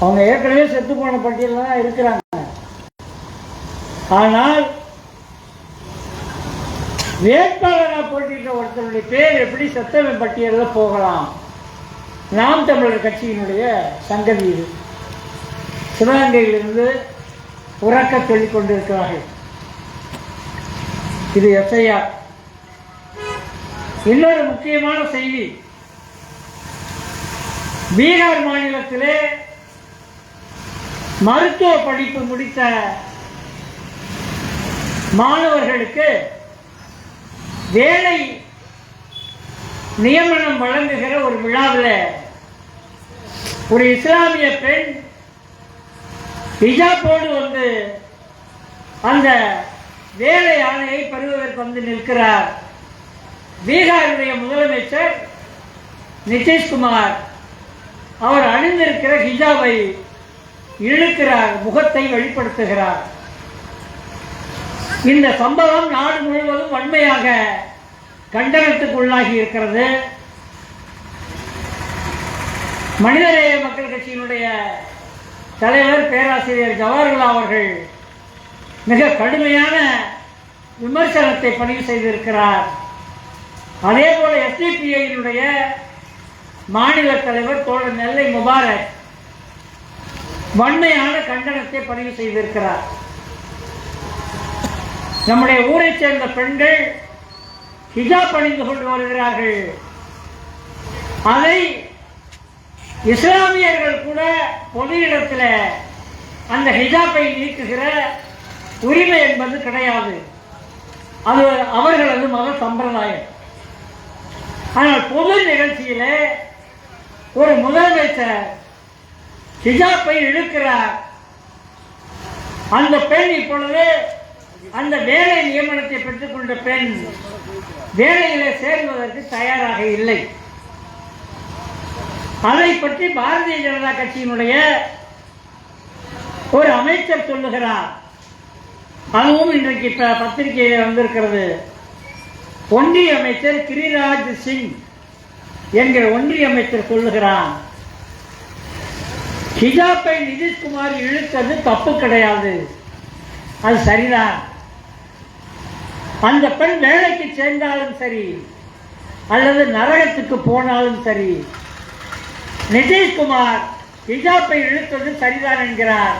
அவங்க ஏற்கனவே செத்து போன பட்டியலில் தான் இருக்கிறாங்க. ஆனால் வேட்பாளராக போட்டியிட்ட ஒருத்தருடைய பேர் எப்படி செத்தவன் பட்டியலில் போகலாம்? நாம் தமிழர் கட்சியினுடைய சங்கதி இது. சிவகங்கையிலிருந்து உறக்க சொல்லிக் கொண்டிருக்கிறார்கள். இது எஸ்ஐஆர். இன்னொரு முக்கியமான செய்தி, பீகார் மாநிலத்திலே மருத்துவ படிப்பு முடித்த மாணவர்களுக்கு வேலை நியமனம் வழங்குகிற ஒரு விழாவில் ஒரு இஸ்லாமிய பெண் ஹிஜாபோடு வந்து அந்த வேலை ஆணையை பெறுவதற்கு வந்து நிற்கிறார். பீகாருடைய முதலமைச்சர் நிதிஷ்குமார் அவர் அணிந்திருக்கிற ஹிஜாபை இழுக்கிறார், முகத்தை வெளிப்படுத்துகிறார். இந்த சம்பவம் நாடு முழுவதும் வன்மையாக கண்டனத்துக்கு உள்ளாகி இருக்கிறது. மனிதநேய மக்கள் கட்சியினுடைய தலைவர் பேராசிரியர் ஜவஹர்லால் அவர்கள் மிக கடுமையான விமர்சனத்தை பதிவு செய்திருக்கிறார். அதே போல எஸ்டிபிஐயினுடைய மாநில தலைவர் தோழர் நெல்லை முபாரக் வன்மையான கண்டனத்தை பதிவு செய்திருக்கிறார். நம்முடைய ஊரை சேர்ந்த பெண்கள் ஹிஜாப் அணிந்து கொண்டு வருகிறார்கள். அதை இஸ்லாமியர்கள் கூட பொது இடத்தில் அந்த ஹிஜாப்பை நீக்குகிற உரிமை என்பது கிடையாது. அது அவர்களது மத சம்பிரதாயம். ஆனால் பொது நிகழ்ச்சியில் ஒரு முதலமைச்சர் ஹிஜாப்பை இழுக்கிறார். அந்த பெண் இப்பொழுது அந்த வேலை நியமனத்தை பெற்றுக்கொண்ட பெண் வேலையிலே சேர்வதற்கு தயாராக இல்லை. அதை பற்றி பாரதிய ஜனதா கட்சியினுடைய ஒரு அமைச்சர் சொல்லுகிறார். அதுவும் இன்றைக்கு பத்திரிகையில் வந்திருக்கிறது. ஒன்றிய அமைச்சர் கிரிராஜ் சிங் என்கிற ஒன்றிய அமைச்சர் சொல்லுகிறார், ஹிஜாப்பை நிதிஷ்குமார் இழுத்தது தப்பு கிடையாது, அது சரிதான். அந்த பெண் வேலைக்கு சேர்ந்தாலும் சரி அல்லது நரகத்துக்கு போனாலும் சரி, நிதிஷ்குமார் ஹிஜாப்பை இழுத்தது சரிதான் என்கிறார்.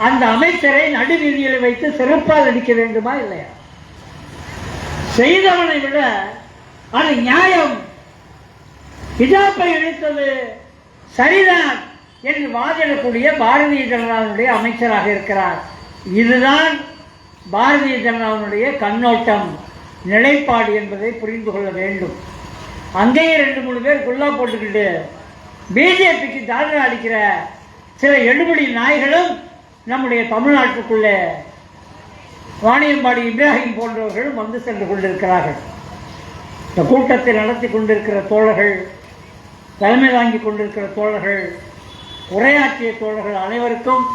அந்த அமைச்சரை நடுவீதியில் வைத்து செருப்பால் அடிக்க வேண்டுமா இல்லையா? செய்தவனை விட அது நியாயம். ஹிஜாப்பை இழுத்தது சரிதான் என்று வாதிடக்கூடிய பாரதிய ஜனதாவுடைய அமைச்சராக இருக்கிறார். இதுதான் பாரதிய ஜனதாவுடைய கண்ணோட்டம், நிலைப்பாடு என்பதை புரிந்து கொள்ள வேண்டும். அங்கேயே 2-3 பேர் குல்லா போட்டுக்கிட்டு பிஜேபிக்கு தாழ்வு அளிக்கிற சில எடுபடி நாய்களும் நம்முடைய தமிழ்நாட்டுக்குள்ளே வாணியம்பாடி இப்ராஹிம் போன்றவர்களும் வந்து சென்று கொண்டிருக்கிறார்கள். இந்த கூட்டத்தை நடத்தி கொண்டிருக்கிற தோழர்கள், தலைமை தாங்கி கொண்டிருக்கிற தோழர்கள், உரையாற்றிய தோழர்கள் அனைவருக்கும்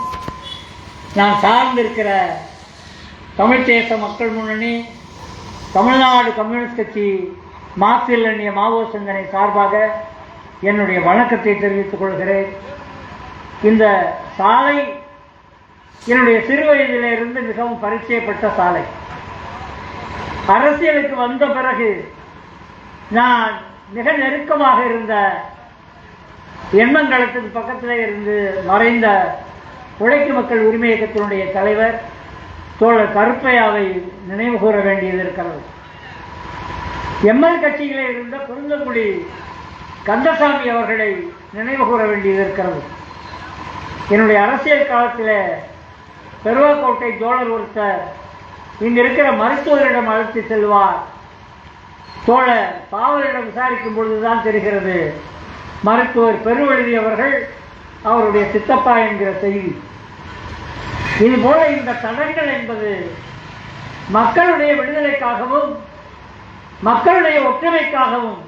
நான் சார்ந்திருக்கிற தமிழ் தேச மக்கள் முன்னணி, தமிழ்நாடு கம்யூனிஸ்ட் கட்சி, மார்க்சிய மாவோ சிந்தனை சார்பாக என்னுடைய வணக்கத்தை தெரிவித்துக் கொள்கிறேன். இந்த சாலை என்னுடைய சிறு வயதிலிருந்து மிகவும் பரிச்சயப்பட்ட சாலை. அரசியலுக்கு வந்த பிறகு நான் மிக நெருக்கமாக இருந்த எண்ணங்களத்துக்கு பக்கத்தில் இருந்து மறைந்த உழைக்கும் மக்கள் உரிமை இயக்கத்தினுடைய தலைவர் தோழர் கருப்பையாவை நினைவு கூற வேண்டியது இருக்கிறது. எம்எல் கட்சியிலே இருந்த குருந்தங்குடி கந்தசாமி அவர்களை நினைவு கூற வேண்டியது இருக்கிறது. என்னுடைய அரசியல் காலத்தில் பெருவாக்கோட்டை தோழர் ஒருத்தர் இங்கு இருக்கிற மருத்துவரிடம் அழைத்து செல்வார். தோழர் பாவலரிடம் விசாரிக்கும் பொழுதுதான் தெரிகிறது மருத்துவர் பெருவெழுதி அவர்கள் அவருடைய சித்தப்பா என்கிற செய்தி. இதுபோல இந்த தடங்கள் என்பது மக்களுடைய விடுதலைக்காகவும் மக்களுடைய ஒற்றுமைக்காகவும்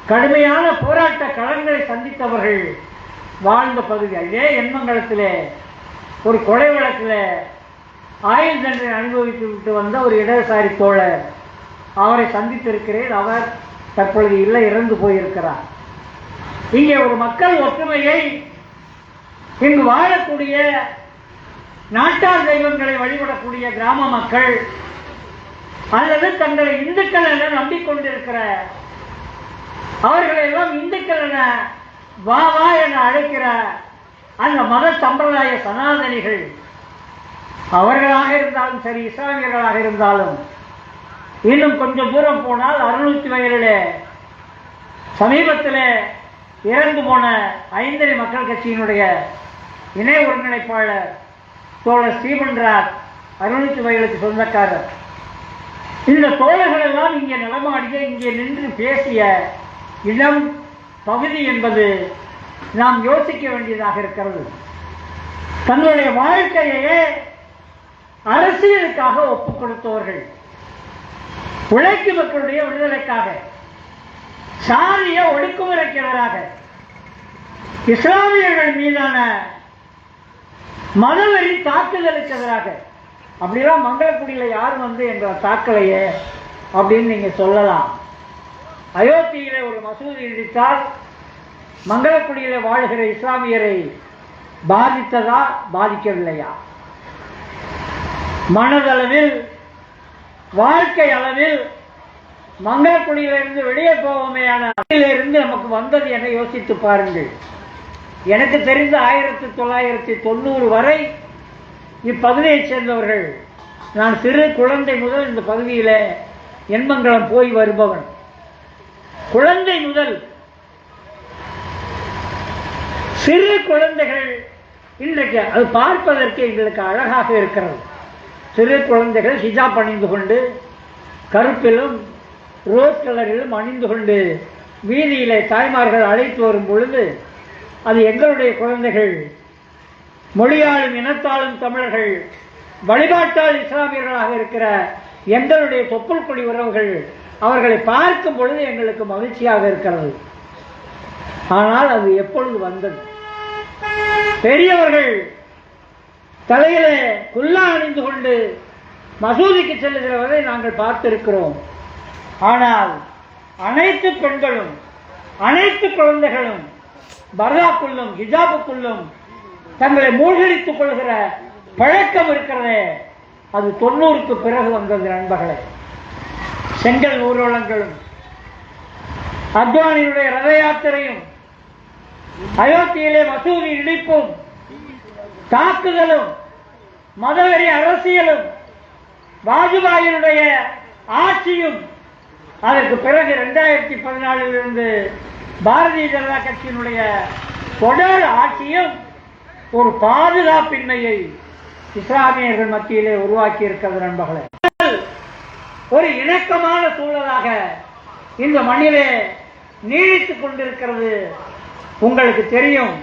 கடுமையான போராட்ட களங்களை சந்தித்தவர்கள் வாழ்ந்த பகுதி. அதே எண்மங்கலத்திலே ஒரு கொலை வழக்கில் ஆயுள் தண்டனை அனுபவித்து விட்டு வந்த ஒரு இடதுசாரி தோழர், அவரை சந்தித்திருக்கிறேன். அவர் தற்பொழுது இல்லை, இறந்து போயிருக்கிறார். இங்கே ஒரு மக்கள் ஒற்றுமையை, இங்கு வாழக்கூடிய நாட்டார் தெய்வங்களை வழிபடக்கூடிய கிராம மக்கள் அல்லது தங்களை இந்துக்கள் என நம்பிக்கொண்டிருக்கிற அவர்களை எல்லாம் இந்துக்கள் என வா வா என அழைக்கிற அந்த மத சம்பிரதாய சனாதனிகள் அவர்களாக இருந்தாலும் சரி, இஸ்லாமியர்களாக இருந்தாலும், இன்னும் கொஞ்சம் தூரம் போனால் 600 வயதிலே சமீபத்தில் இறந்து போன ஐந்தரை மக்கள் கட்சியினுடைய இணை ஒருங்கிணைப்பாளர் தோழர் ஸ்ரீபன்ராஜ் 600 வயதுக்கு சொந்தக்காரர். இந்த தோழர்கள் எல்லாம் இங்கே நடமாடிய, இங்கே நின்று பேசிய இடம் பகுதி என்பது நாம் யோசிக்க வேண்டியதாக இருக்கிறது. தன்னுடைய வாழ்க்கையே அரசியலுக்காக ஒப்புக் கொடுத்தவர்கள், உழைக்கும் மக்களுடைய விடுதலைக்காக, சாதிய ஒடுக்குமுறைக்கு எதிராக, இஸ்லாமியர்கள் மீதான மதவெறி தாக்குதலுக்கு எதிராக. அப்படிலாம் மங்களக்குடியில் யாரும் வந்து என்ற தாக்கலையே அப்படின்னு நீங்க சொல்லலாம். அயோத்தியிலே ஒரு மசூதி இடித்தால் மங்களக்குடியில வாழ்கிற இஸ்லாமியரை பாதித்ததா, பாதிக்கவில்லையா? மனதளவில், வாழ்க்கை அளவில் மங்களக்குடியிலிருந்து வெளியே போவோமேயான இருந்து நமக்கு வந்தது என யோசித்து பாருங்கள். எனக்கு தெரிந்த 1990 வரை இப்பகுதியைச் சேர்ந்தவர்கள், நான் சிறு குழந்தை முதல் இந்த பகுதியில் எண்மங்கலம் போய் வருபவன். குழந்தை முதல் சிறு குழந்தைகள் இன்றைக்கு அது பார்ப்பதற்கு எங்களுக்கு அழகாக இருக்கிறது. சிறு குழந்தைகள் ஹிஜாப் அணிந்து கொண்டு, கருப்பிலும் ரோஸ் கலரிலும் அணிந்து கொண்டு வீதியிலே தாய்மார்கள் அழைத்து வரும் பொழுது, அது எங்களுடைய குழந்தைகள், மொழியாலும் இனத்தாலும் தமிழர்கள், வழிபாட்டால் இஸ்லாமியர்களாக இருக்கிற எங்களுடைய தொப்புள் கொடி உறவுகள், அவர்களை பார்க்கும் பொழுது எங்களுக்கு மகிழ்ச்சியாக இருக்கிறது. ஆனால் அது எப்பொழுது வந்தது? பெரியவர்கள் தலையிலே குல்லா அணிந்து கொண்டு மசூதிக்கு செல்லுகிறவரை நாங்கள் பார்த்திருக்கிறோம். ஆனால் அனைத்து பெண்களும், அனைத்து குழந்தைகளும் பர்தாக்குள்ளும் ஹிஜாபுக்குள்ளும் தங்களை மூழ்கடித்துக் கொள்கிற பழக்கம் இருக்கிறதே, அது 90க்கு பிறகு வந்தது நண்பர்களே. செங்கல் ஊர்வலங்களும், அத்வானியுடைய ரத யாத்திரையும், அயோத்தியிலே மசூதி இடிப்பும், தாக்குதலும், மதவெறி அரசியலும், வாஜ்பாயினுடைய ஆட்சியும், அதற்கு பிறகு 2014 பாரதிய ஜனதா கட்சியினுடைய தொடர் ஆட்சியும் ஒரு பாதுகாப்பின்மையை இஸ்லாமியர்கள் மத்தியிலே உருவாக்கி இருக்கிறது நண்பர்களே. ஒரு இணக்கமான சூழலாக இந்த மண்ணிலே நீடித்துக் கொண்டிருக்கிறது. உங்களுக்கு தெரியும்,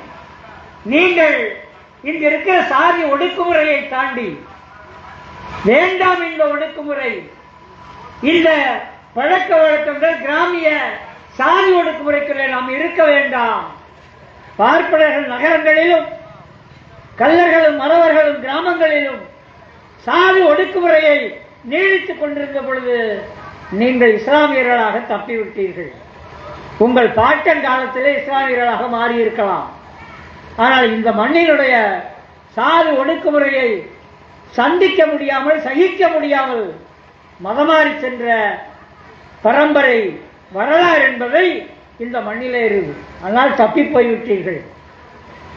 நீங்கள் இங்க இருக்கிற சாதி ஒடுக்குமுறையை தாண்டி வேண்டாம், இந்த ஒடுக்குமுறை, இந்த பழக்க வழக்கங்கள், கிராமிய சாதி ஒடுக்குமுறைக்குள்ளே நாம் இருக்க வேண்டாம். பார்ப்பனர்கள் நகரங்களிலும், கல்லர்களும் மறவர்களும் கிராமங்களிலும் சாதி ஒடுக்குமுறையை நீடித்துக் கொண்டிருந்த பொழுது நீங்கள் இஸ்லாமியர்களாக தப்பிவிட்டீர்கள். உங்கள் பாட்டன் காலத்திலே இஸ்லாமியர்களாக மாறியிருக்கலாம். ஆனால் இந்த மண்ணினுடைய சாதி ஒடுக்குமுறையை சந்திக்க முடியாமல், சகிக்க முடியாமல் மதமாறி சென்ற பரம்பரை வரலாறு என்பதை இந்த மண்ணிலே இருக்கு. ஆனால் தப்பி போய்விட்டீர்கள்,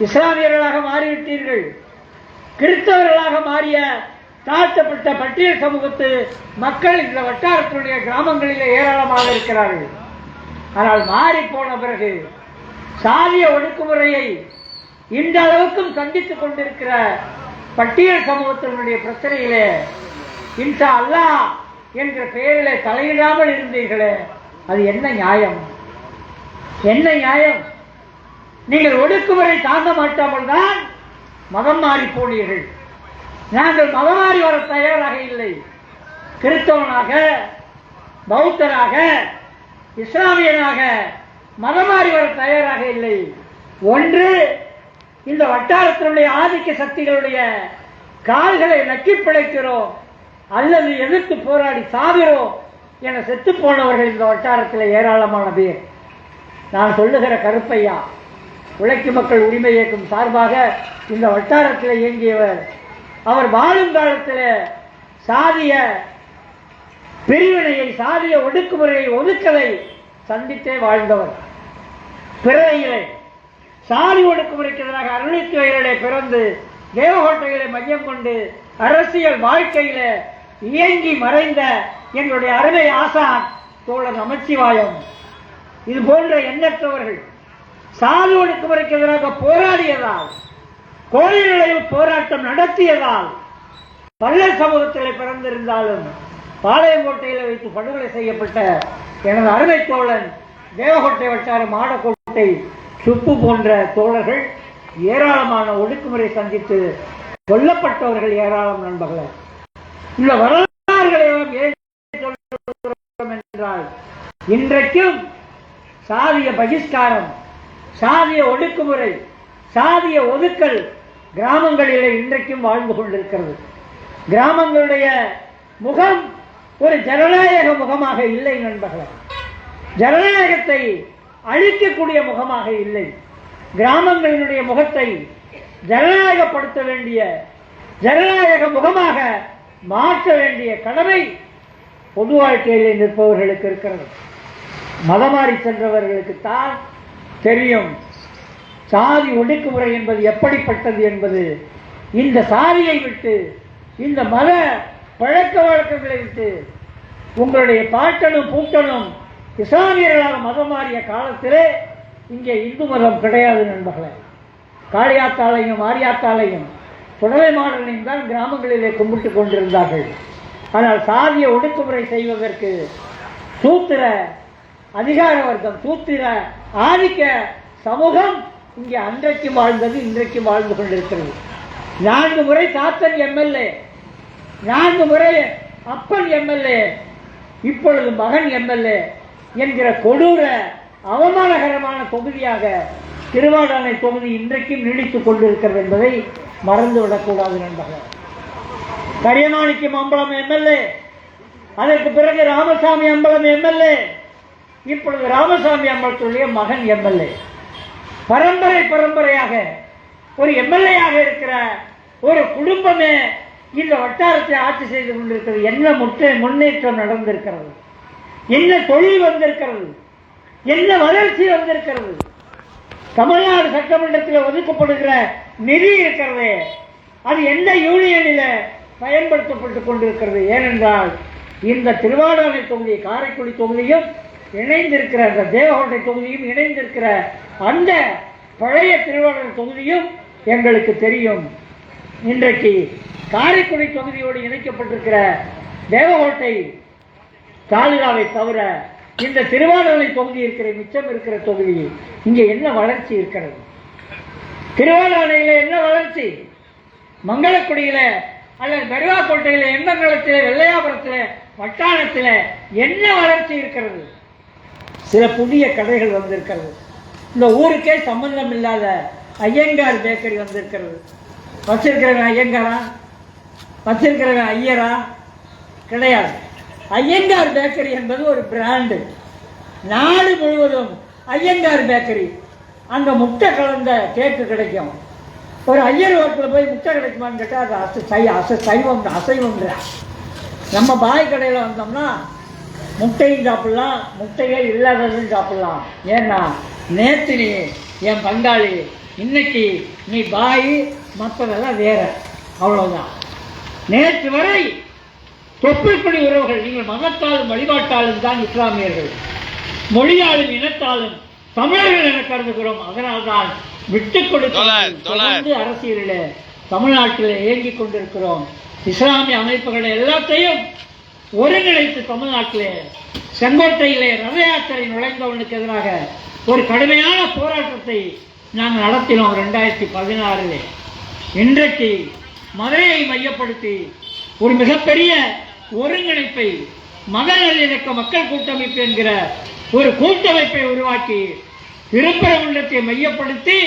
இஸ்லாமியர்களாக மாறிவிட்டீர்கள். கிறிஸ்தவர்களாக மாறிய தாழ்த்தப்பட்ட பட்டியல் சமூகத்து மக்கள் இந்த வட்டாரத்தினுடைய கிராமங்களிலே ஏராளமாக இருக்கிறார்கள். ஆனால் மாறி போன பிறகு சாதிய ஒடுக்குமுறையை இந்த அளவுக்கும் சந்தித்துக் கொண்டிருக்கிற பட்டியல் சமூகத்தினுடைய பிரச்சனையிலே இன்ஷா அல்லாஹ் என்ற பெயரிலே தலையிடாமல் இருந்தீர்களே, அது என்ன நியாயம்? என்ன நியாயம்? நீங்கள் ஒடுக்குமுறை தாங்க மாட்டாமல் தான் மதம் மாறி போனீர்கள். நாங்கள் மதம் மாறி வர தயாராக இல்லை. கிறிஸ்தவனாக, பௌத்தராக, இஸ்லாமியனாக மதம் மாறி வர தயாராக இல்லை. ஒன்று, இந்த வட்டாரத்தினுடைய ஆதிக்க சக்திகளுடைய கால்களை நக்கி பிழைக்கிறோம், அல்லது எதிர்த்து போராடி சாகிறோம் என செத்து போனவர்கள் இந்த வட்டாரத்தில் ஏராளமான பேர். நான் சொல்லுகிற கருப்பையா உழைக்கும் மக்கள் உரிமை இயக்கம் சார்பாக இந்த வட்டாரத்தில் இயங்கியவர். அவர் வாழும் காலத்தில் சாதிய பிரிவினையை, சாதிய ஒடுக்குமுறையை, ஒதுக்கலை சந்தித்தே வாழ்ந்தவர். பிறரையிலே சாதி ஒடுக்குமுறைக்கு எதிராக அருளித்துறையிலே பிறந்து தேவகோட்டையிலே மையம் கொண்டு அரசியல் வாழ்க்கையில இயங்கி மறைந்த எங்களுடைய அருமை ஆசான் தோழர் நமச்சிவாயம் இது போன்ற எண்ணற்றவர்கள் சாதி ஒடுக்குமுறைக்கு எதிராக போராடியதால், கோயில் நுழைவு போராட்டம் நடத்தியதால் பல்லர் சமூகத்தில் பிறந்திருந்தாலும் பாளையங்கோட்டையில் வைத்து படுகொலை செய்யப்பட்ட எனது அருமை தோழன் தேவகோட்டை வட்டார மாடக்கோட்டை சுப்பு போன்ற தோழர்கள் ஏராளமான ஒடுக்குமுறை சந்தித்து கொல்லப்பட்டவர்கள் ஏராளம். நண்பர்களே, இந்த வரலாறுகளை ஏன் சொல்கிறோம் என்றால், இன்றைக்கும் சாதிய பகிஷ்காரம், சாதிய ஒடுக்குமுறை, சாதிய ஒதுக்கல் கிராமங்களிலே இன்றைக்கும் வாழ்ந்து கொண்டிருக்கிறது. கிராமங்களுடைய முகம் ஒரு ஜனநாயக முகமாக இல்லை நண்பர்களே, ஜனநாயகத்தை அழிக்கக்கூடிய முகமாக இல்லை. கிராமங்களினுடைய முகத்தை ஜனநாயகப்படுத்த வேண்டிய, ஜனநாயக முகமாக மாற்ற வேண்டிய கடமை பொது வாழ்க்கையிலே நிற்பவர்களுக்கு இருக்கிறது. மதமாறி சென்றவர்களுக்கு தான் தெரியும் சாதி ஒடுக்குமுறை என்பது எப்படிப்பட்டது என்பது. இந்த சாதியை விட்டு, இந்த மத பழக்க வழக்கங்களை விட்டு உங்களுடைய பாட்டனும் பூட்டனும் இஸ்லாமியர்களாக மதம் மாறிய காலத்திலே இங்கே இந்து மதம் கிடையாது நண்பர்களே. காளியாத்தாளையும் மாரியாத்தாளையும் புடவை மாடலையும் தான் கிராமங்களிலே கும்பிட்டு கொண்டிருந்தார்கள். ஆனால் சாதிய ஒடுக்குமுறை செய்வதற்கு சூத்திர அதிகார வர்க்கம், சூத்திர ஆதிக்க சமூகம் இங்கே அன்றைக்கும் வாழ்ந்தது, இன்றைக்கும் வாழ்ந்து கொண்டிருக்கிறது. 4 முறை தாத்தன் எம்எல்ஏ, 4 முறை அப்பன் எம்எல்ஏ, இப்பொழுது மகன் எம்எல்ஏ என்கிற கொடூர அவமானகரமான தொகுதியாக திருவாடானை தொகுதி இன்றைக்கும் நீடித்துக் கொண்டிருக்கிறது என்பதை மறந்துவிடக்கூடாது நண்பர்கள். கரியமாணிக்கம் அம்பலம் எம்எல்ஏ, அதற்கு பிறகு ராமசாமி அம்பலம் எம்எல்ஏ, இப்பொழுது ராமசாமி அம்பலத்துடைய மகன் எம்எல்ஏ. பரம்பரையாக ஒரு எம்எல்ஏயாக இருக்கிற ஒரு குடும்பமே இந்த வட்டாரத்தை ஆட்சி செய்து கொண்டிருக்கிறது. என்ன முன்னேற்றம் நடந்திருக்கிறது, என்ன தொழில் வந்திருக்கிறது, என்ன வளர்ச்சி வந்திருக்கிறது. தமிழ்நாடு சட்டமன்றத்தில் ஒதுக்கப்படுகிற நிதி இருக்கிறது, அது எந்த யூனியனில் பயன்படுத்தப்பட்டுக் கொண்டிருக்கிறது. ஏனென்றால் இந்த திருவாடானை தொகுதி, காரைக்குடி தொகுதியும் இணைந்திருக்கிற, அந்த தேவகோட்டை தொகுதியும் இணைந்திருக்கிற அந்த பழைய திருவாடானை தொகுதியும் எங்களுக்கு தெரியும். இன்றைக்கு காரைக்குடி தொகுதியோடு இணைக்கப்பட்டிருக்கிற தேவகோட்டை தாலுகாவை தவிர இந்த திருவாடானை தொகுதி இருக்கிற, மிச்சம் இருக்கிற தொகுதி, இங்கே என்ன வளர்ச்சி இருக்கிறது? திருவாடானையில என்ன வளர்ச்சி? மங்களக்குடியில அல்லது பெருவாக்கோட்டையில, எண்ணங்களத்தில், வெள்ளையாபுரத்தில், வட்டாரத்தில் என்ன வளர்ச்சி இருக்கிறது? சில புதிய கடைகள் வந்திருக்கிறது. இந்த ஊருக்கே சம்பந்தம் இல்லாத ஐயங்கார் பேக்கரி வந்திருக்கிறது. வச்சிருக்கிறவன் ஐயங்காரா, வச்சிருக்கிறவன் ஐயரா? கிடையாது. ஐயங்கார் பேக்கரி என்பது ஒரு பிராண்டு. நாடு முழுவதும் ஐயங்கார் பேக்கரி. அங்கே முட்டை கலந்த கேக்கு கிடைக்கும். ஒரு ஐயர் ஹோட்டலில் போய் முட்டை கிடைக்குமான்னு கேட்டால் அது அசைவம். நம்ம பாய் கடையில் வந்தோம்னா முட்டையும் சாப்பிடலாம், முட்டையே இல்லாததும் சாப்பிடலாம். ஏன்னா நேற்று நீ என் பங்காளி, இன்னைக்கு நீ பாய், மற்றதெல்லாம் வேற, அவ்வளவுதான். நேற்று வரை தொப்புள்படி உறவுகள். நீங்கள் மதத்தாலும் வழிபாட்டாலும் தான் இஸ்லாமியர்கள், மொழியாலும் இனத்தாலும் தமிழர்கள் என கருதுகிறோம். அதனால்தான் விட்டுக் கொடுத்து அரசியலில் தமிழ்நாட்டில் இயங்கிக் கொண்டிருக்கிறோம். இஸ்லாமிய அமைப்புகளை எல்லாத்தையும் ஒருங்கிணைத்து தமிழ்நாட்டிலே செங்கோட்டையிலே ரத யாத்திரை நுழைந்தவனுக்கு எதிராக ஒரு கடுமையான போராட்டத்தை நாங்கள் நடத்தினோம் 2016. இன்றைக்கு மதுரையை மையப்படுத்தி ஒரு மிகப்பெரிய ஒருங்கிணைப்பை, மத நல்லிணக்க மக்கள் கூட்டமைப்பு என்கிற ஒரு கூட்டமைப்பை உருவாக்கி திருப்பரங்குன்றத்தை மையப்படுத்தி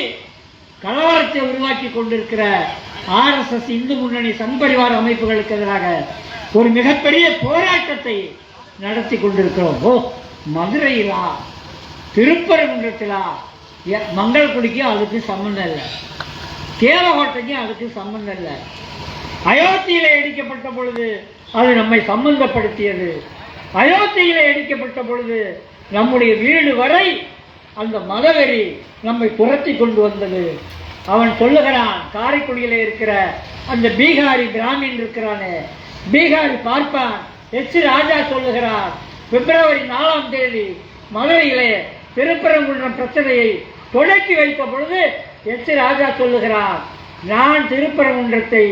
கலவரத்தை உருவாக்கி கொண்டிருக்கிற RSS, இந்து முன்னணி, சங்பரிவார அமைப்புகளுக்கு எதிராக ஒரு மிகப்பெரிய போராட்டத்தை நடத்தி கொண்டிருக்கிறோம். மதுரையிலா திருப்பரங்குன்றத்தில் மங்களக்குடிக்கும் அதுக்கு சம்பந்தம் இல்லை, தேவகோட்டைக்கும் அதுக்கு சம்பந்தம் இல்லை. அயோத்தியில் இடிக்கப்பட்ட பொழுது அது நம்மை சம்பந்தப்படுத்தியது. அயோத்தியில் இடிக்கப்பட்ட பொழுது நம்முடைய வீடு வரை அந்த மதவெறி நம்மை துரத்தி கொண்டு வந்தது. அவன் சொல்லுகிறான், காரைக்குடியில் இருக்கிற அந்த பீகாரி பிராமின் இருக்கிறானே, பீகாரி பார்ப்பான், எச் ராஜா சொல்லுகிறார், பிப்ரவரி 4ஆம் தேதி மதுரையிலே திருப்பரங்குன்றம் பிரச்சனையை தொடக்கி வைத்த பொழுது எச் ராஜா சொல்லுகிறார், நான் திருப்பரங்குன்றத்தை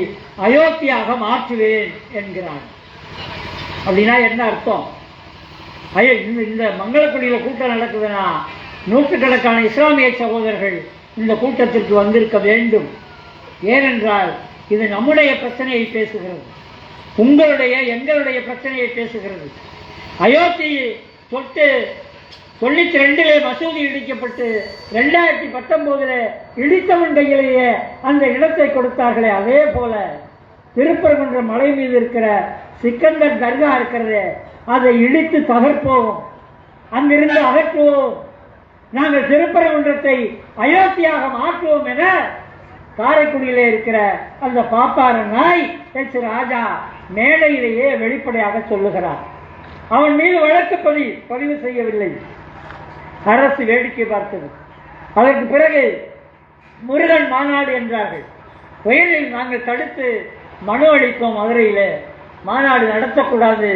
அயோத்தியாக மாற்றுவேன் என்கிறான். அப்படின்னா என்ன அர்த்தம்? இந்த மங்களக்குடியில் கூட்டம் நடக்குதுன்னா நூற்றுக்கணக்கான இஸ்லாமிய சகோதரர்கள் இந்த கூட்டத்திற்கு வந்திருக்க வேண்டும். ஏனென்றால் இது நம்முடைய பிரச்சனையை பேசுகிறது, உங்களுடைய எங்களுடைய பிரச்சனையை பேசுகிறது. அயோத்தி தொட்டு 92 மசூதி இடிக்கப்பட்டு 2019 இடித்தவன் கையிலேயே அந்த இடத்தை கொடுத்தார்களே, அதே போல திருப்பரங்குன்ற மலை மீது இருக்கிற சிக்கந்தர் தர்கா இருக்கிறது, அதை இடித்து தகர்ப்போம், அங்கிருந்து அகற்றுவோம், நாங்கள் திருப்பரங்குன்றத்தை அயோத்தியாக மாற்றுவோம் என காரைக்குடியிலே இருக்கிற அந்த பாப்பார நாய் எச் ராஜா மேடையிலேயே வெளிப்படையாக சொல்லுகிறார். அவன் மீது வழக்கு பதிவு செய்யவில்லை, அரசு வேடிக்கை பார்த்தது. அதற்கு பிறகு முருகன் மாநாடு என்றார்கள். வயலில் நாங்கள் தடுத்து மனு அளித்தோம், மதுரையில் மாநாடு நடத்தக்கூடாது,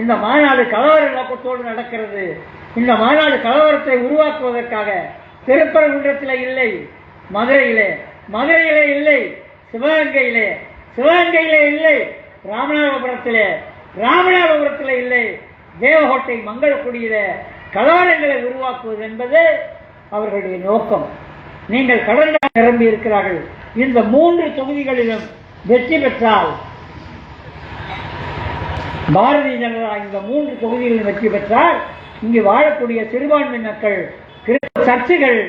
இந்த மாநாடு கலவர நோக்கத்தோடு நடக்கிறது, இந்த மாநாடு கலவரத்தை உருவாக்குவதற்காக திருப்பரங்குன்றத்தில் இல்லை, மதுரையிலே இல்லை, சிவகங்கையிலே இல்லை, ராமநாதபுரத்திலே இல்லை, தேவகோட்டை மங்களக்குடியில கலவரங்களை உருவாக்குவது என்பது அவர்களுடைய நோக்கம். நீங்கள் கடந்த நிரம்பி இருக்கிறார்கள். இந்த 3 தொகுதிகளிலும் வெற்றி பெற்றால், பாரதிய ஜனதா இந்த 3 தொகுதிகளிலும் வெற்றி பெற்றால், இங்கு வாழக்கூடிய சிறுபான்மை மக்கள் சர்ச்சைகள்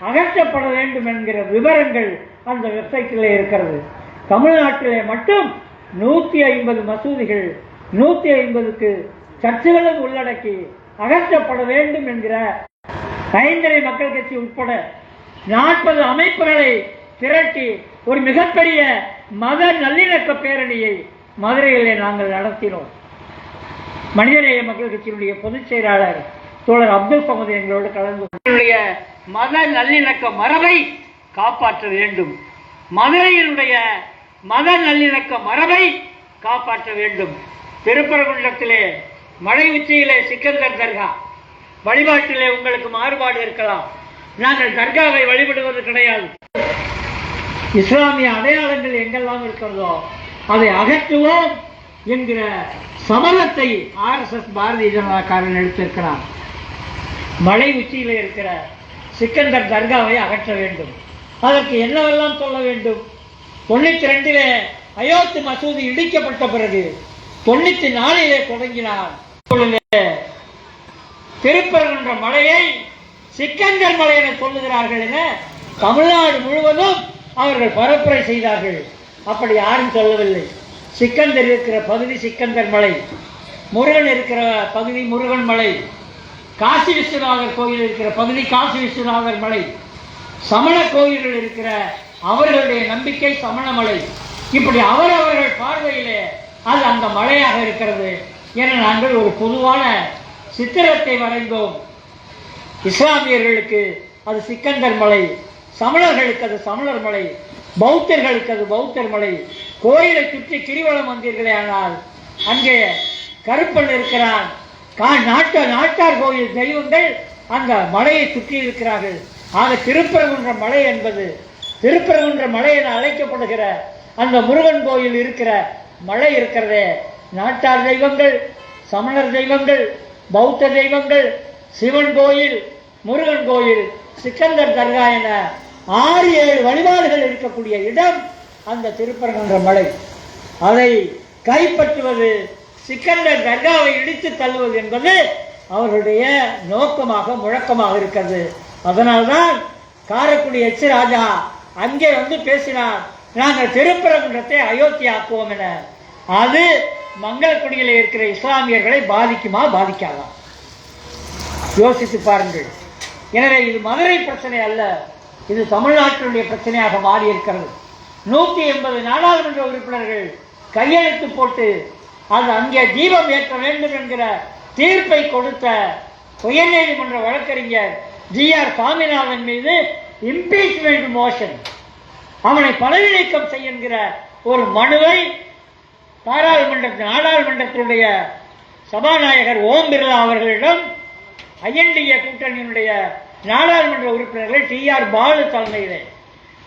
அகற்றப்பட வேண்டும் என்கிற விவரங்கள் அந்த வெப்சைட்டில் இருக்கிறது. தமிழ்நாட்டிலே மட்டும் 150 மசூதிகள், 150க்கு சர்ச்சைகளும் உள்ளடக்கி அகற்றப்பட வேண்டும் என்கிற ஐந்தரை மக்கள் கட்சி உட்பட 40 அமைப்புகளை திரட்டி ஒரு மிகப்பெரிய மத நல்லிணக்க பேரணியை மதுரையிலே நாங்கள் நடத்தினோம். மனிதநேய மக்கள் கட்சியினுடைய பொதுச் செயலாளர் தோழர் அப்துல் சமது எங்களோடு கலந்து மத நல்லிணக்க மரபை காப்பாற்ற வேண்டும், மதுரையினுடைய மத நல்லிணக்க மரபை காப்பாற்ற வேண்டும். திருப்பரங்குன்றத்திலே மலை உச்சியிலே சிக்கந்தர் தர்கா வழிபாட்டிலே உங்களுக்கு மாறுபாடு இருக்கலாம், நாங்கள் தர்காவை வழிபடுவது கிடையாது. இஸ்லாமிய அடையாளங்கள் எங்கெல்லாம் இருக்கிறதோ அதை அகற்றுவோம் என்கிற சபதத்தை RSS பாரதிய ஜனதாக்காரன் எடுத்திருக்கிறார். மலை உச்சியில் இருக்கிற சிக்கந்தர் தர்காவை அகற்ற வேண்டும். அதற்கு என்னவெல்லாம் சொல்ல வேண்டும்? 92 அயோத்தி மசூதி இடிக்கப்பட்ட பிறகு 94 தொடங்கினார். திருப்பரங்குன்ற மலையை சிக்கந்தர் மலை என சொல்லுகிறார்கள் என தமிழ்நாடு முழுவதும் அவர்கள் பரப்புரை செய்தார்கள். அப்படி யாரும் சொல்லவில்லை. சிக்கந்தர் இருக்கிற பகுதி சிக்கந்தர் மலை, முருகன் இருக்கிற பகுதி முருகன் மலை, காசி விஸ்வநாதர் கோயில் இருக்கிற பகுதி காசி விஸ்வநாதர் மலை, சமண கோயில்கள் இருக்கிற அவர்களுடைய நம்பிக்கை சமணமலை, இப்படி அவரவர்கள் பார்வையிலே அது அந்த மலையாக இருக்கிறது என நாங்கள் ஒரு பொதுவான சித்திரத்தை வரைந்தோம். இஸ்லாமியர்களுக்கு அது சிக்கந்தர் மலை, சமணர்களுக்கு அது சமணர் மலை, பௌத்தர்களுக்கு அது பௌத்தர் மலை. கோயிலை சுற்றி கிரிவலம் வந்தீர்களே ஆனால் அங்கே கருப்பன் இருக்கிறான், நாட்டார் கோயில் தெய்வங்கள் அந்த மலையை சுற்றி இருக்கிறார்கள். ஆக திருப்பரங்குன்ற மலை என்பது திருப்பரங்குன்ற மலை என அழைக்கப்படுகிற அந்த முருகன் கோயில் இருக்கிற மலை இருக்கிறதே, நாட்டார் தெய்வங்கள், சமணர் தெய்வங்கள், பௌத்த தெய்வங்கள், சிவன் கோயில், முருகன் கோயில், சிக்கந்தர் தர்கா என 6-7 வழிபாடுகள் இருக்கக்கூடிய இடம் அந்த திருப்பரங்குன்ற மலை. அதை கைப்பற்றுவது, சிக்கந்தர் தர்காவை இடித்து தள்ளுவது என்பது அவர்களுடைய நோக்கமாக முழக்கமாக இருக்கிறது. அதனால்தான் காரைக்குடி எச் ராஜா அங்கே வந்து பேசினார், நாங்கள் திருப்பரங்குன்றத்தை அயோத்தி ஆக்குவோம் என. அது மங்களக்குடியில் இருக்கிற இஸ்லாமியர்களை பாதிக்குமா பாதிக்காதா யோசித்து பாருங்கள். எனவே இது மதுரை பிரச்சனை அல்ல, இது தமிழ்நாட்டினுடைய பிரச்சனையாக மாறி இருக்கிறது. 180 நாடாளுமன்ற உறுப்பினர்கள் கையெழுத்து போட்டு அது அங்கே தீபம் ஏற்ற வேண்டும் என்கிற தீர்ப்பை கொடுத்த உயர்நீதிமன்ற வழக்கறிஞர் ஜி.ஆர். சாமிநாதன் மீது இம்பீச்மெண்ட் மோஷன், அவனை பதவி நீக்கம் செய்கிற ஒரு மனுவை நாடாளுமன்றத்தினுடைய சபாநாயகர் ஓம் பிர்லா அவர்களிடம் ஐஎன்டிஏ கூட்டணியினுடைய நாடாளுமன்ற உறுப்பினர்கள் டி.ஆர். பாலு தலைமையிலே,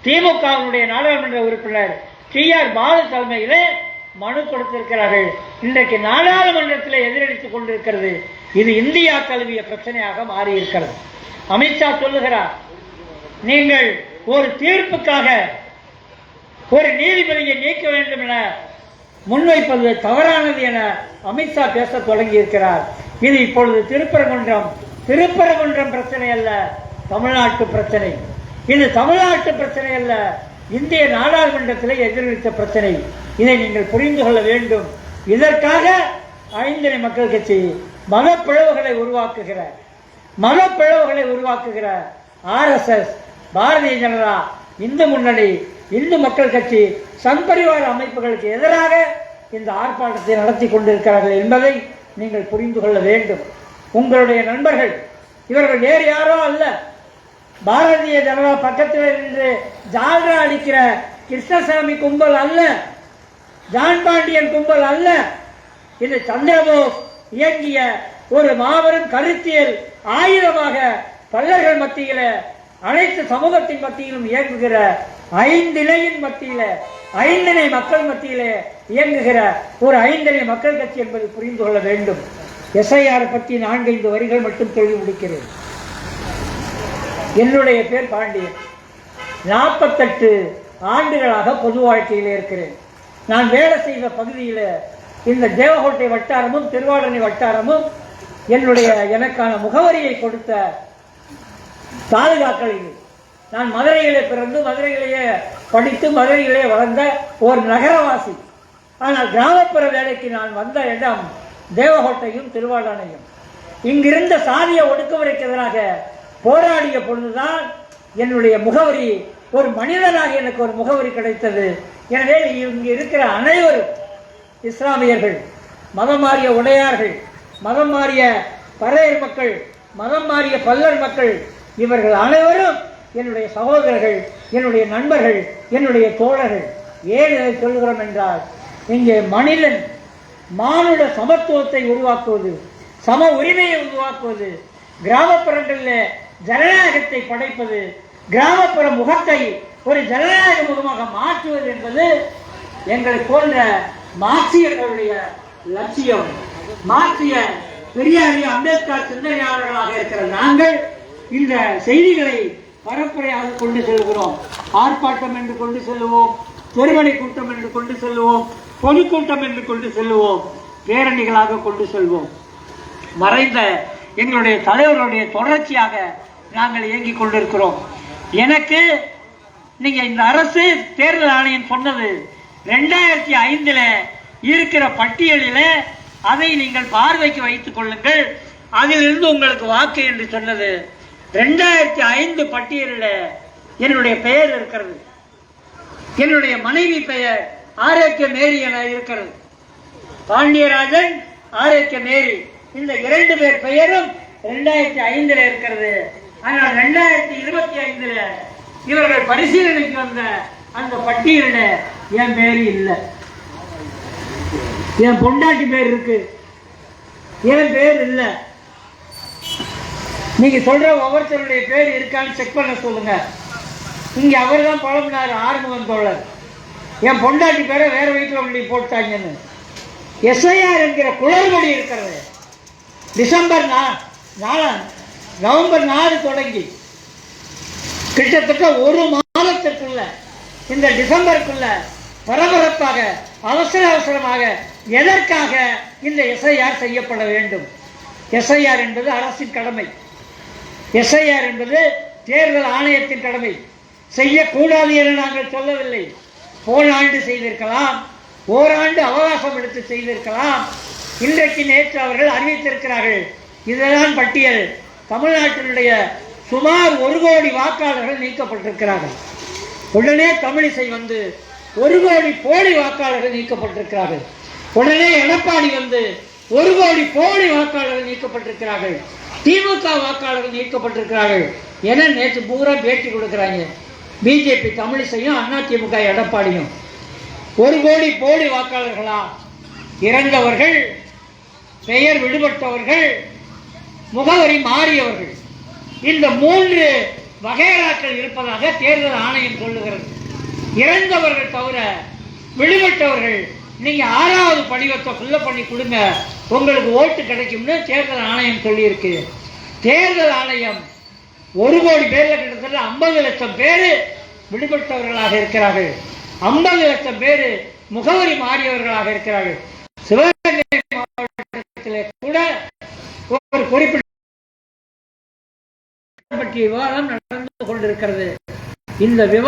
திமுகவினுடைய நாடாளுமன்ற உறுப்பினர் டி.ஆர். பாலு தலைமையிலே மனு கொடுத்திருக்கிறார்கள். இன்றைக்கு நாடாளுமன்றத்தில் எதிரொலித்துக் கொண்டிருக்கிறது. இது இந்தியா தழுவிய பிரச்சனையாக மாறியிருக்கிறது. அமித்ஷா சொல்லுகிறார், நீங்கள் ஒரு தீர்ப்புக்காக ஒரு நீதிபதியை நீக்க வேண்டும் என முன்வைப்பது தவறானது என அமித்ஷா பேச தொடங்கி இருக்கிறார். இது இப்பொழுது திருப்பரங்குன்றம் பிரச்சனை அல்ல, தமிழ்நாட்டு பிரச்சனை. இது தமிழ்நாட்டு பிரச்சனை அல்ல, இந்திய நாடாளுமன்றத்தில் எதிரொலித்த பிரச்சனை. இதை நீங்கள் புரிந்து கொள்ள வேண்டும். இதற்காக ஐந்தனை மக்கள் கட்சி மதப்பிளவுகளை உருவாக்குகிற RSS, பாரதிய ஜனதா, இந்து முன்னணி, இந்து மக்கள் கட்சி, சங்பரிவார அமைப்புகளுக்கு எதிராக இந்த ஆர்ப்பாட்டத்தை நடத்தி கொண்டிருக்கிறார்கள் என்பதை நீங்கள் புரிந்து கொள்ள வேண்டும். உங்களுடைய நண்பர்கள் இவர்கள் வேறு யாரோ அல்ல, பாரதிய ஜனதா பக்கத்தில் நின்று ஜால்ரா அடிக்கிற கிருஷ்ணசாமி கும்பல் அல்ல, ஜான் பாண்டியன் கும்பல் அல்ல. இது சந்திரபோஸ் இயங்கிய ஒரு மாபெரும் கருத்தியல் ஆயுதமாக பல்லர்கள் மத்தியில, அனைத்து சமூகத்தின் மத்தியிலும் இயங்குகிற ஐந்திணையின் மத்தியில, ஐந்திணை மக்கள் மத்தியில இயங்குகிற ஒரு ஐந்திணை மக்கள் கட்சி என்பதை புரிந்து கொள்ள வேண்டும். SIR பற்றி 4-5 வரிகள் மட்டும் சொல்லி முடிக்கிறேன். என்னுடைய பேர் பாண்டியன். 48 ஆண்டுகளாக பொது வாழ்க்கையில் இருக்கிறேன். நான் வேலை செய்த பகுதியில் இந்த தேவகோட்டை வட்டாரமும் திருவாடனை வட்டாரமும் எனக்கான முகவரியை கொடுத்த தாலுகாக்களில் நான் மதுரையிலே பிறந்து மதுரையிலேயே படித்து மதுரையிலே வளர்ந்த ஒரு நகரவாசி. ஆனால் கிராமப்புற வேலைக்கு நான் வந்த இடம் தேவகோட்டையும் திருவாடனையும். இங்கிருந்த சாதிய ஒடுக்குமுறைக்கு எதிராக போராடிய பொழுதுதான் என்னுடைய முகவரி, ஒரு மனிதனாக எனக்கு ஒரு முகவரி கிடைத்தது. எனவே இங்கு இருக்கிற அனைவரும் இஸ்லாமியர்கள், மதம் மாறிய உடையார்கள், மதம் மாறிய பறையர் மக்கள், மதம் மாறிய பல்லர் மக்கள், இவர்கள் அனைவரும் என்னுடைய சகோதரர்கள், என்னுடைய நண்பர்கள், என்னுடைய தோழர்கள். ஏன் இதை சொல்கிறோம் என்றால், இங்கே மானுட சமத்துவத்தை உருவாக்குவது, சம உரிமையை உருவாக்குவது, கிராமப்புறங்களில் ஜனநாயகத்தை படைப்பது, கிராமப்புற முகத்தை ஒரு ஜனநாயக முகமாக மாற்றுவது என்பது எங்களை போன்ற மார்க்சியர்களுடைய லட்சியம். மார்க்சிய பெரியாரிய அம்பேத்கர் சிந்தனையாளர்களாக இருக்கிற நாங்கள் இந்த செய்திகளை பரப்புரையாக கொண்டு செல்கிறோம். ஆர்ப்பாட்டம் என்று கொண்டு செல்லுவோம், பெருமணி கூட்டம் என்று கொண்டு செல்லுவோம், பொதுக்கூட்டம் என்று கொண்டு செல்லுவோம், பேரணிகளாக கொண்டு செல்வோம். மறைந்த எங்களுடைய தலைவர்களுடைய தொடர்ச்சியாக நாங்கள் இயங்கிக் கொண்டிருக்கிறோம். எனக்கு நீங்க இந்த அரசு தேர்தல் ஆணையம் சொன்னது 2005 இருக்கிற பட்டியலில் அதை நீங்கள் பார்வைக்கு வைத்துக் கொள்ளுங்கள், அதிலிருந்து உங்களுக்கு வாக்கு என்று சொன்னது. 2005 பட்டியலில் என்னுடைய பெயர் இருக்கிறது, என்னுடைய மனைவி பெயர் ஆரோக்கிய மேரி என இருக்கிறது. பாண்டியராஜன், ஆரோக்கிய மேரி, இந்த 2 பேர் பெயரும் 2005 இருக்கிறது. ஆனால் 2025 இவர்கள் பரிசீலனைக்கு வந்த அந்த பட்டியலில் என் பேர் இல்லை. என் பொண்டாட்டி பேர் இருக்கு, என் பேர் இல்லை. நீங்க சொல்ற ஒவ்வொருத்தருடைய பேர் இருக்கான்னு செக் பண்ண சொல்லுங்க. இங்க அவர் தான் புலம்பினார், ஆறுமுகம் தோழர். என் பொண்டாட்டி பேரை வேற வீட்டில் கொண்டு போட்டாங்கன்னு. SIR என்கிற குளறுபடி இருக்கிறது. நவம்பர் 4 தொடங்கி கிட்டத்தட்ட ஒரு மாதத்திற்குள்ள, இந்த டிசம்பருக்குள்ள பரபரப்பாக அவசரமாக எதற்காக இந்த SIR செய்யப்பட வேண்டும்? SIR என்பது அரசின் கடமை, SIR என்பது தேர்தல் ஆணையத்தின் கடமை. செய்யக்கூடாது என நாங்கள் சொல்லவில்லை. போன ஆண்டு செய்திருக்கலாம், ஓராண்டு அவகாசம் எடுத்து செய்திருக்கலாம். இன்றைக்கு நேற்று அவர்கள் அறிவித்திருக்கிறார்கள். இதுதான் பட்டியல். தமிழ்நாட்டினுடைய சுமார் 1 கோடி வாக்காளர்கள் நீக்கப்பட்டிருக்கிறார்கள். உடனே தமிழிசை வந்து 1 கோடி போலி வாக்காளர்கள் நீக்கப்பட்டிருக்கிறார்கள். உடனே எடப்பாடி வந்து 1 கோடி போலி வாக்காளர்கள் நீக்கப்பட்டிருக்கிறார்கள். திமுக வாக்காளர்கள் நீக்கப்பட்டிருக்கிறார்கள் என நேற்று பூரா பேட்டி கொடுக்கிறாங்க. பிஜேபி தமிழிசையும் அதிமுக எடப்பாடியும் 1 கோடி போலி வாக்காளர்களா? இறந்தவர்கள், பெயர் விடுபட்டவர்கள், முகவரி மாறியவர்கள், இந்த 3 வகைராக்கள் இருப்பதாக தேர்தல் ஆணையம் சொல்லுகிறது. இறந்தவர்கள் தவிர விடுபட்டவர்கள் நீங்க 6வது படிவத்தை ஃபில் பண்ணி கொடுங்க, உங்களுக்கு ஓட்டு கிடைக்கும்னு தேர்தல் ஆணையம் சொல்லியிருக்கு. தேர்தல் ஆணையம் 1 கோடி பேர்ல கிட்டத்தட்ட 50 லட்சம் பேர் விடுபட்டவர்களாக இருக்கிறார்கள். 50 லட்சம் பேர் முகவரி மாறியவர்களாக இருக்கிறார்கள். சிவகங்கை மாவட்டத்திலே கூட ஒரு குறிப்பிட்ட பற்றிய விவாதம் நடந்து கொண்டிருக்கிறது. இந்த விவாதம்